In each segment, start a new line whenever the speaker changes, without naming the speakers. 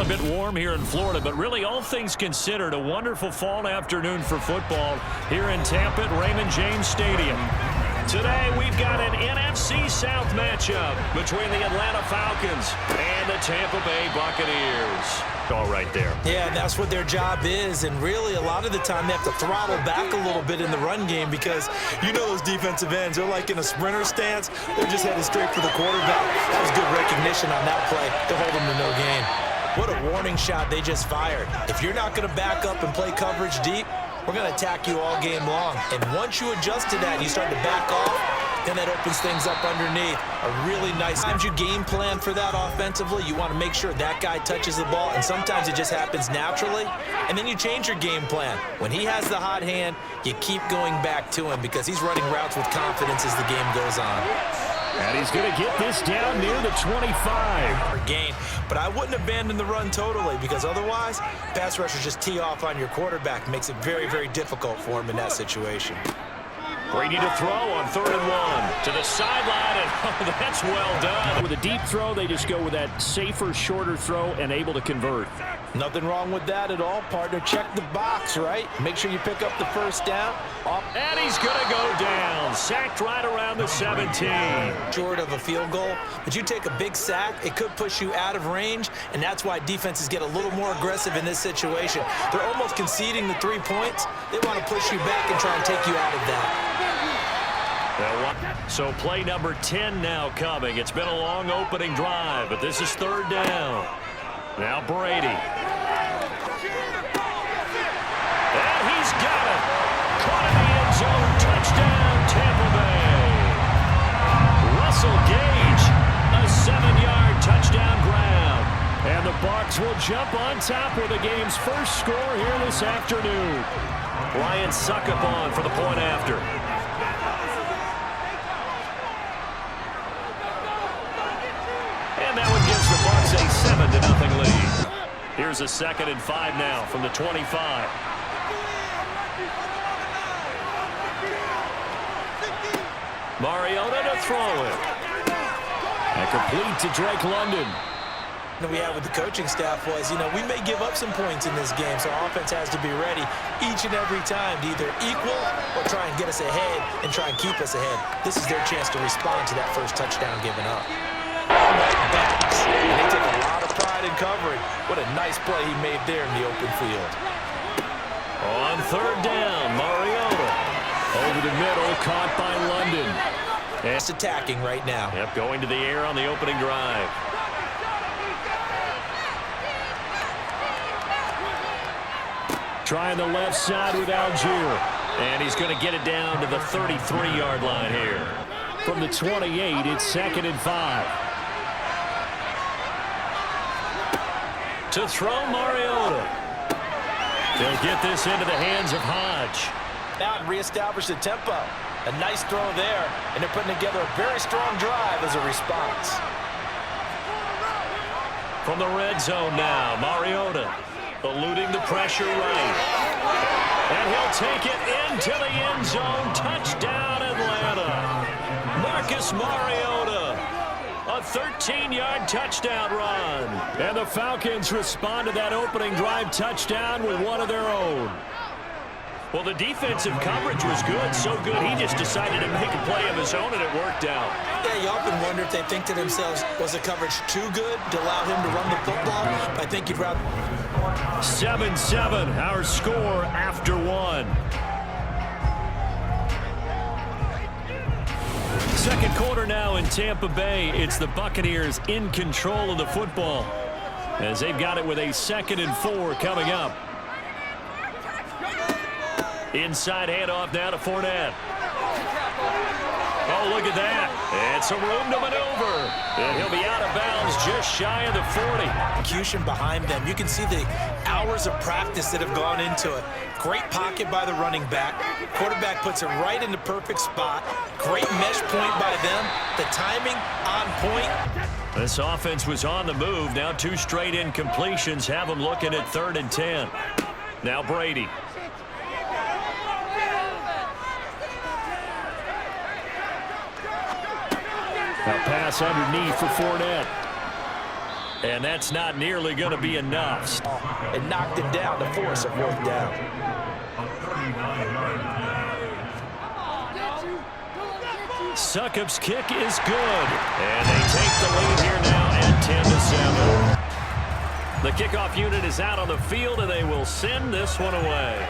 bit warm here in Florida, but really all things considered, a wonderful fall afternoon for football here in Tampa at Raymond James Stadium. Today we've got an NFC South matchup between the Atlanta Falcons and the Tampa Bay Buccaneers. All right there.
Yeah, that's what their job is, and really a lot of the time they have to throttle back a little bit in the run game because you know those defensive ends, they're like in a sprinter stance. They're just headed straight for the quarterback. That was good recognition on that play to hold them to no gain. What a warning shot they just fired. If you're not going to back up and play coverage deep, we're going to attack you all game long. And once you adjust to that and you start to back off, then that opens things up underneath. A really nice. Sometimes you game plan for that offensively. You want to make sure that guy touches the ball, and sometimes it just happens naturally. And then you change your game plan. When he has the hot hand, you keep going back to him because he's running routes with confidence as the game goes on.
And he's going to get this down near the 25.
Gain, but I wouldn't abandon the run totally because otherwise, pass rushers just tee off on your quarterback. Makes it very, very difficult for him in that situation.
Brady to throw on 3rd and 1 to the sideline, and that's well done. With a deep throw, they just go with that safer, shorter throw and able to convert.
Nothing wrong with that at all, partner. Check the box, right? Make sure you pick up the first down.
And he's going to go down. Sacked right around the 17.
Short of a field goal, but you take a big sack, it could push you out of range, and that's why defenses get a little more aggressive in this situation. They're almost conceding the 3 points. They want to push you back and try and take you out of that.
So play number 10 now coming. It's been a long opening drive, but this is 3rd down. Now Brady. And he's got it. Caught in the end zone. Touchdown, Tampa Bay. Russell Gage, a 7-yard touchdown grab. And the Bucs will jump on top with the game's first score here this afternoon. Ryan Succop for the point after. And that one gives the Bucs a 7-0 lead. Here's a 2nd and 5 now from the 25. Mariota to throw it. And complete to Drake London.
That we had with the coaching staff was, we may give up some points in this game, so our offense has to be ready each and every time to either equal or try and get us ahead and try and keep us ahead. This is their chance to respond to that first touchdown given up. Backs. And they take a lot of pride in covering. What a nice play he made there in the open field.
On 3rd down, Mariota. Over the middle, caught by London.
It's attacking right now.
Yep, going to the air on the opening drive. Trying the left side with Algier. And he's going to get it down to the 33-yard line here. From the 28, it's 2nd and 5. To throw Mariota. They'll get this into the hands of Hodge.
Now and reestablish the tempo. A nice throw there, and they're putting together a very strong drive as a response.
From the red zone now, Mariota eluding the pressure right. And he'll take it into the end zone. Touchdown, Atlanta. Marcus Mariota. A 13-yard touchdown run. And the Falcons respond to that opening drive touchdown with one of their own. Well, the defensive coverage was good, so good he just decided to make a play of his own, and it worked out.
Yeah, you often wonder if they think to themselves, was the coverage too good to allow him to run the football? I think you'd rather...
7-7, our score after 1. Second quarter now in Tampa Bay. It's the Buccaneers in control of the football as they've got it with a 2nd and 4 coming up. Inside handoff now to Fournette. Oh, look at that. And some room to maneuver. And he'll be out of bounds just shy of the 40.
Execution behind them. You can see the hours of practice that have gone into it. Great pocket by the running back. Quarterback puts it right in the perfect spot. Great mesh point by them. The timing on point.
This offense was on the move. Now 2 straight incompletions have them looking at 3rd and 10. Now Brady. A pass underneath for Fournette. And that's not nearly going to be enough.
And knocked him down to force a fourth down.
Succop's kick is good. And they take the lead here now at 10-7. The kickoff unit is out on the field, and they will send this one away.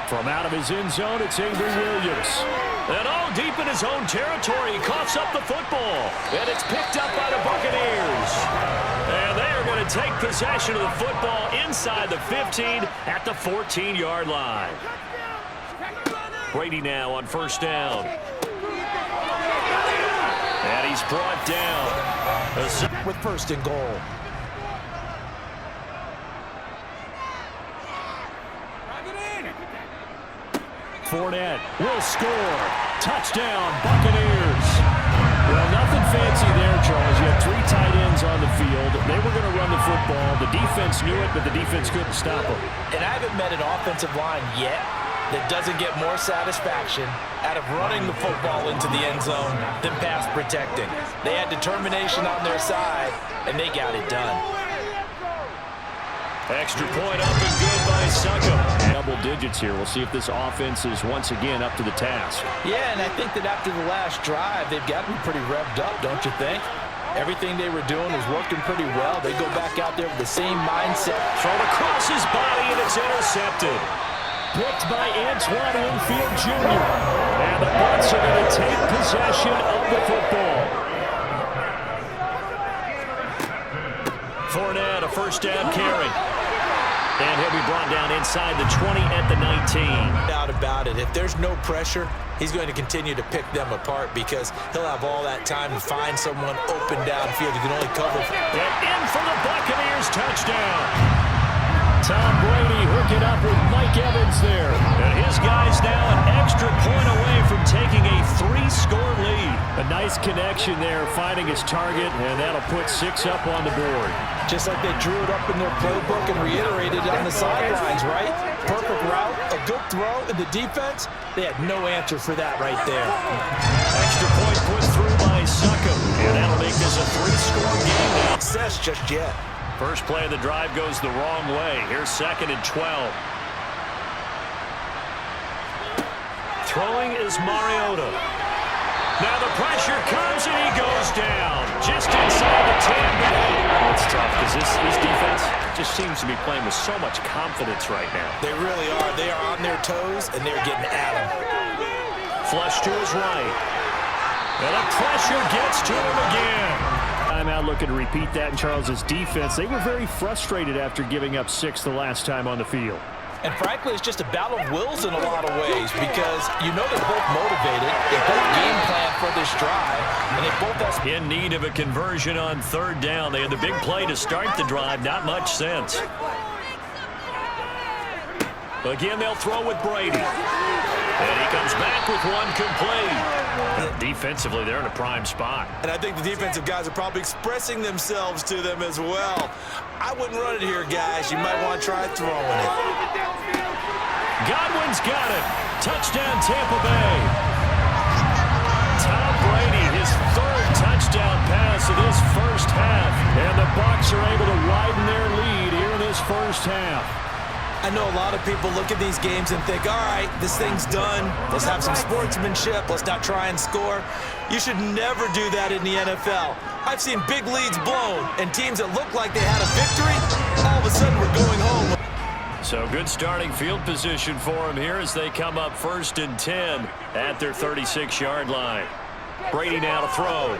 From out of his end zone, it's Avery Williams. And all deep in his own territory, he coughs up the football. And it's picked up by the Buccaneers. And they are going to take possession of the football inside the 15 at the 14-yard line. Brady now on first down. And he's brought down.
With first and goal.
Fournette will score. Touchdown, Buccaneers. Well, nothing fancy there, Charles. You had 3 tight ends on the field. They were going to run the football. The defense knew it, but the defense couldn't stop them.
And I haven't met an offensive line yet that doesn't get more satisfaction out of running the football into the end zone than pass protecting. They had determination on their side, and they got it done.
Extra point up and good by Succop. Double digits here. We'll see if this offense is once again up to the task.
Yeah, and I think that after the last drive, they've got to be pretty revved up, don't you think? Everything they were doing was working pretty well. They go back out there with the same mindset.
Thrown across his body, and it's intercepted. Picked by Antoine Winfield Jr. And the Bucs are going to take possession of the football. Fournette, a first down carry. And he'll be brought down inside the 20 at the 19.
No doubt about it. If there's no pressure, he's going to continue to pick them apart because he'll have all that time to find someone open downfield. He can only cover.
And in for the Buccaneers touchdown. Tom Brady hooking up with Mike Evans there. And his guys now an extra point away from taking a 3-score lead. A nice connection there, finding his target, and that'll put 6 up on the board.
Just like they drew it up in their playbook and reiterated on the sidelines, right? Perfect route, a good throw, and the defense, they had no answer for that right there.
Extra point put through by Succop, and that'll make this a 3-score game now.
Success just yet.
First play of the drive goes the wrong way. Here's 2nd and 12. Throwing is Mariota. Now the pressure comes and he goes down. Just inside the 10. It's tough because this defense just seems to be playing with so much confidence right now.
They really are. They are on their toes and they're getting at him.
Flush to his right. And the pressure gets to him again. Timeout looking to repeat that in Charles's defense. They were very frustrated after giving up 6 the last time on the field.
And frankly, it's just a battle of wills in a lot of ways because you know they're both motivated. They both game plan for this drive, and they both have
in need of a conversion on 3rd down. They had the big play to start the drive. Not much sense. Again, they'll throw with Brady. And he comes back with one complete. Defensively, they're in a prime spot.
And I think the defensive guys are probably expressing themselves to them as well. I wouldn't run it here, guys. You might want to try throwing it.
Godwin's got it. Touchdown, Tampa Bay. Tom Brady, his 3rd touchdown pass of this first half. And the Bucs are able to widen their lead here in this first half.
I know a lot of people look at these games and think, all right, this thing's done. Let's have some sportsmanship. Let's not try and score. You should never do that in the NFL. I've seen big leads blown and teams that look like they had a victory, all of a sudden we're going home.
So good starting field position for them here as they come up 1st and 10 at their 36-yard line. Brady now to throw.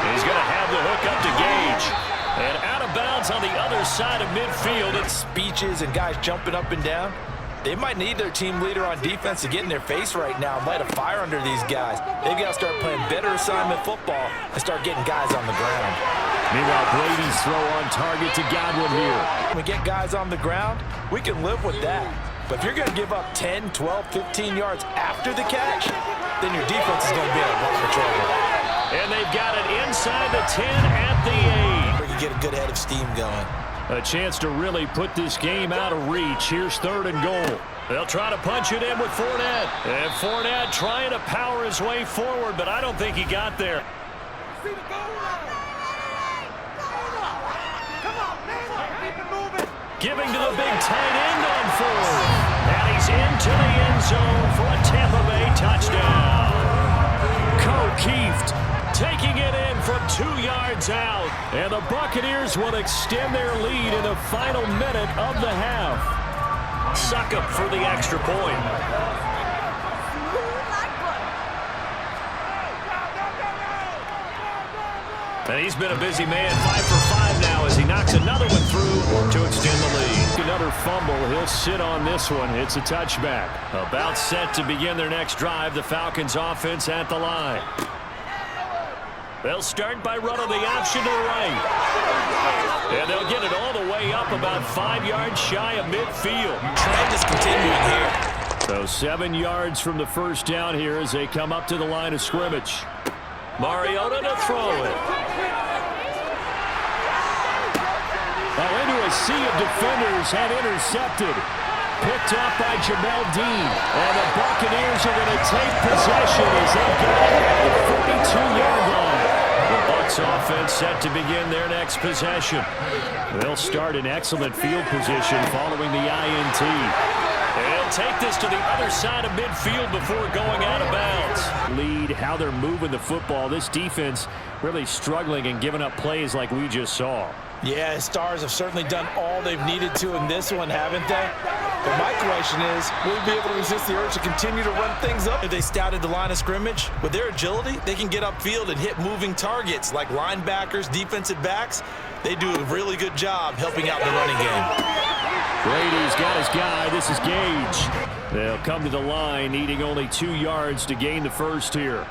He's going to have the hook up to Gage. And out of bounds on the other side of midfield. It's
speeches and guys jumping up and down. They might need their team leader on defense to get in their face right now and light a fire under these guys. They've got to start playing better assignment football and start getting guys on the ground.
Meanwhile, Brady's throw on target to Godwin here.
When we get guys on the ground, we can live with that. But if you're going to give up 10, 12, 15 yards after the catch, then your defense is going to be in a lot of trouble.
And they've got it inside the 10 at the 8.
We can get a good head of steam going.
A chance to really put this game out of reach. Here's 3rd and goal. They'll try to punch it in with Fournette. And Fournette trying to power his way forward, but I don't think he got there. Giving to the big tight end on fourth. And he's into the end zone for a Tampa Bay touchdown. Keeft taking it in from 2 yards out. And the Buccaneers will extend their lead in the final minute of the half. Succop for the extra point. And he's been a busy man, 5 for 5 now as he knocks another one through to extend the lead. Another fumble. He'll sit on this one. It's a touchback. About set to begin their next drive. The Falcons offense at the line. They'll start by running the option to the right. And they'll get it all the way up about 5 yards shy of midfield.
Trend is continuing here.
So 7 yards from the first down here as they come up to the line of scrimmage. Mariota to throw it. Into a sea of defenders and intercepted. Picked up by Jamel Dean. And the Buccaneers are going to take possession as they get it at the 42-yard line. The Bucs offense set to begin their next possession. They'll start in excellent field position following the INT. They'll take this to the other side of midfield before going out of bounds. Lead, how they're moving the football. This defense really struggling and giving up plays like we just saw.
Yeah, Stars have certainly done all they've needed to in this one, haven't they? But my question is, will they be able to resist the urge to continue to run things up? If they scouted the line of scrimmage, with their agility, they can get upfield and hit moving targets like linebackers, defensive backs. They do a really good job helping out the running game.
Brady's got his guy. This is Gage. They'll come to the line, needing only 2 yards to gain the first here.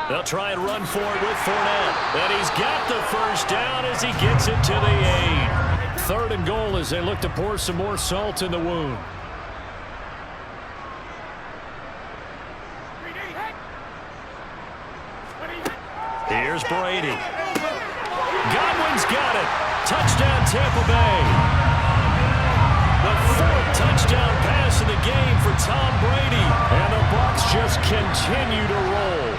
They'll try and run for it with Fournette. And he's got the first down as he gets it to the 8. 3rd and goal as they look to pour some more salt in the wound. Here's Brady. Godwin's got it. Touchdown, Tampa Bay. The 4th touchdown pass of the game for Tom Brady. And the Bucs just continue to roll.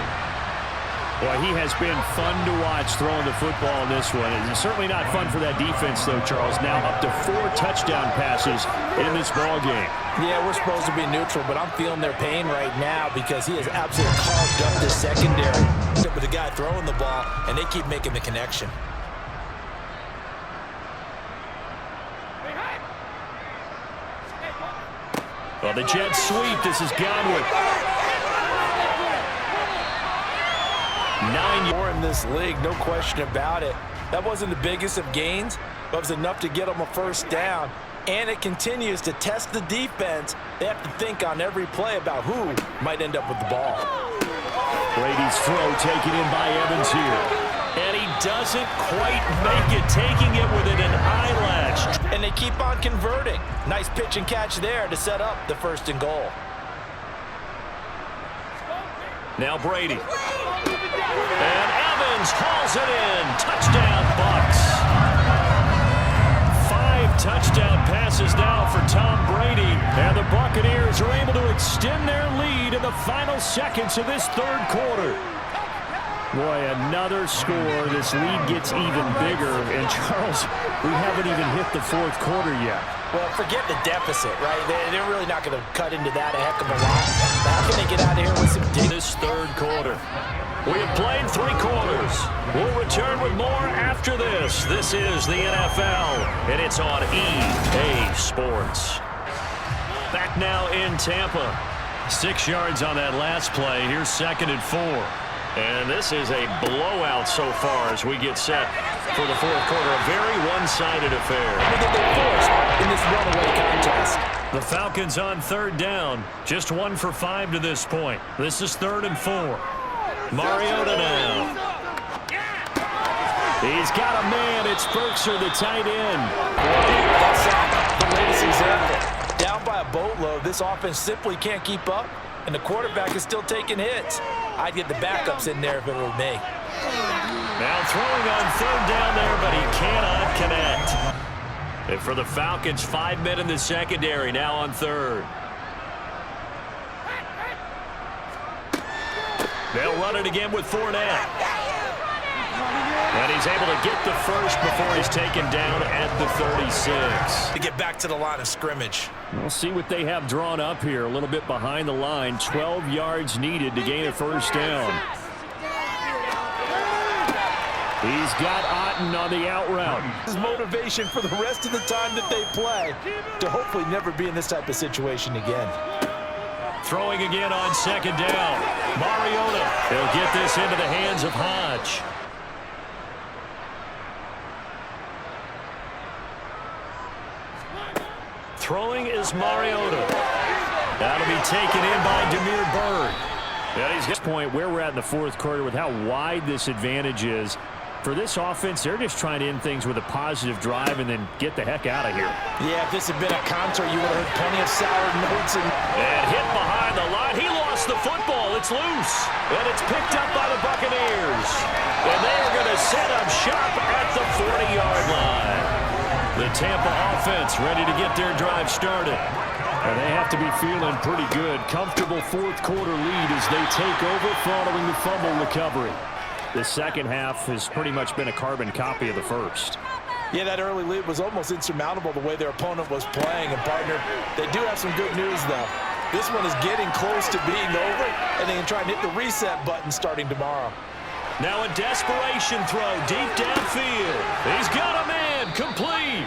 Boy, he has been fun to watch throwing the football in this one. It's certainly not fun for that defense, though, Charles. Now up to 4 touchdown passes in this ball game.
Yeah, we're supposed to be neutral, but I'm feeling their pain right now because he has absolutely carved up this secondary. With the guy throwing the ball, and they keep making the connection.
Well, the jet sweep. This is Godwin. 9
more in this league, no question about it. That wasn't the biggest of gains, but it was enough to get them a first down. And it continues to test the defense. They have to think on every play about who might end up with the ball.
Brady's throw taken in by Evans here. And he doesn't quite make it, taking it within an eyelash.
And they keep on converting. Nice pitch and catch there to set up the 1st and goal.
Now Brady. And Evans hauls it in. Touchdown, Bucs. 5 touchdown passes now for Tom Brady. And the Buccaneers are able to extend their lead in the final seconds of this 3rd quarter. Boy, another score. This lead gets even bigger. And, Charles, we haven't even hit the 4th quarter yet.
Well, forget the deficit, right? They're really not going to cut into that a heck of a lot. But how can they get out of here with some dig?
This 3rd quarter. We have played 3 quarters. We'll return with more after this. This is the NFL, and it's on EA Sports. Back now in Tampa. 6 yards on that last play. Here's 2nd and 4. And this is a blowout so far as we get set for the 4th quarter. A very one-sided affair.
They're forced in this runaway contest.
The Falcons on 3rd down. Just 1 for 5 to this point. This is 3rd and 4. Mariota now. He's got a man. It's Berkshire, the tight end.
That's the latest example. Down by a boatload, this offense simply can't keep up, and the quarterback is still taking hits. I'd get the backups in there if it were me.
Now throwing on 3rd down there, but he cannot connect. And for the Falcons, 5 men in the secondary now on 3rd. They'll run it again with Fournette. And he's able to get the first before he's taken down at the 36.
To get back to the line of scrimmage.
We'll see what they have drawn up here. A little bit behind the line. 12 yards needed to gain a first down. He's got Otten on the out route.
His motivation for the rest of the time that they play to hopefully never be in this type of situation again.
Throwing again on second down. Mariota. He'll get this into the hands of Hodge. Throwing is Mariota. That'll be taken in by Demir Bird. And he's at this point where we're at in the fourth quarter with how wide this advantage is. For this offense, they're just trying to end things with a positive drive and then get the heck out of here.
Yeah, if this had been a concert, you would have heard plenty of sour notes.
And hit behind the line. He lost the football. It's loose. And it's picked up by the Buccaneers. And they are going to set up shop at the 40-yard line. The Tampa offense ready to get their drive started. And they have to be feeling pretty good. Comfortable fourth quarter lead as they take over following the fumble recovery. The second half has pretty much been a carbon copy of the first.
Yeah, that early lead was almost insurmountable the way their opponent was playing. And, partner, they do have some good news, though. This one is getting close to being over, and they can try and hit the reset button starting tomorrow.
Now a desperation throw deep downfield. He's got a man, complete.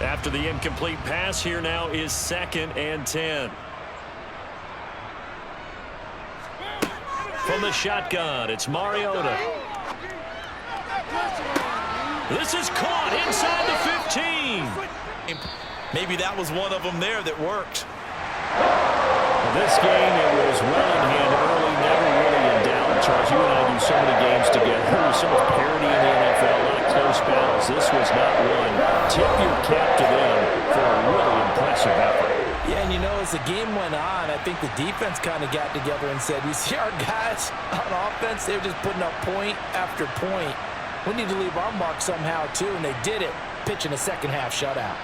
After the incomplete pass, here now is 2nd and 10. From the shotgun, it's Mariota. This is caught inside the 15.
Maybe that was one of them there that worked.
This game, it was well in hand early, never really in doubt. Charles, you and I do so many games together. There's so much parity in the NFL, a lot of close battles. This was not one. Tip your cap to them for a really impressive effort.
Yeah, and you know, as the game went on, I think the defense kind of got together and said, you see our guys on offense, they're just putting up point after point. We need to leave our mark somehow, too, and they did it, pitching a second-half shutout.